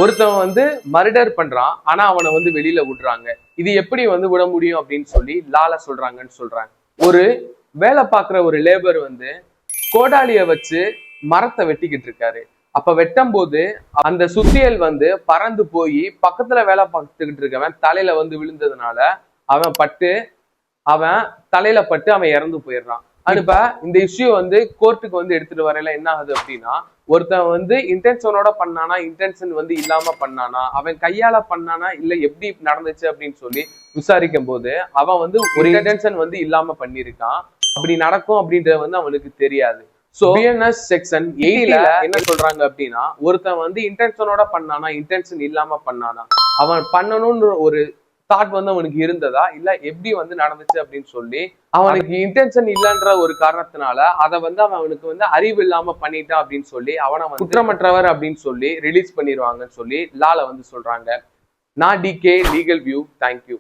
ஒருத்தவன் வந்து மர்டர் பண்றான், ஆனா அவனை வந்து வெளியில விடுறாங்க. இது எப்படி வந்து விட முடியும் அப்படின்னு சொல்லி லால சொல்றாங்கன்னு சொல்றாங்க. ஒரு வேலை பார்க்குற ஒரு லேபர் வந்து கோடாலிய வச்சு மரத்தை வெட்டிக்கிட்டு இருக்காரு. அப்ப வெட்டும் போது அந்த சுத்தியல் வந்து பறந்து போய் பக்கத்துல வேலை பார்த்துக்கிட்டு இருக்கவன் தலையில வந்து விழுந்ததுனால அவன் தலையில பட்டு அவன் இறந்து போயிடுறான். இப்ப இந்த இஷ்யூ வந்து கோர்ட்டுக்கு வந்து எடுத்துட்டு வரையில என்ன ஆகுது அப்படின்னா, ஒருத்தன் வந்து இன்டென்ஷனோட பண்ணானா, இன்டென்ஷன் வந்து இல்லாம பண்ணானா, அவன் கையால பண்ணானா இல்ல எப்படி நடந்துச்சு அப்படின்னு சொல்லி விசாரிக்கும் போது அவன் வந்து ஒரு இன்டென்ஷன் வந்து இல்லாம பண்ணிருக்கான். அப்படி நடக்கும் அப்படின்றது வந்து அவனுக்கு தெரியாது. சோ பிஎன்எஸ் செக்ஷன் 8ல என்ன சொல்றாங்க அப்படின்னா, ஒருத்தன் வந்து இன்டென்ஷனோட பண்ணானா, இன்டென்ஷன் இல்லாம பண்ணானா, அவன் பண்ணணும்ன்ற ஒரு தாட் வந்து அவனுக்கு இருந்ததா இல்ல எப்படி வந்து நடந்துச்சு அப்படின்னு சொல்லி அவனுக்கு இன்டென்ஷன் இல்லைன்ற ஒரு காரணத்தினால அதை வந்து அவனுக்கு வந்து அறிவு இல்லாம பண்ணிட்டான் அப்படின்னு சொல்லி அவனை குற்றமற்றவர் அப்படின்னு சொல்லி ரிலீஸ் பண்ணிடுவாங்கன்னு சொல்லி லால வந்து சொல்றாங்க. நான் டிகே லீகல் வியூ. தேங்க்யூ.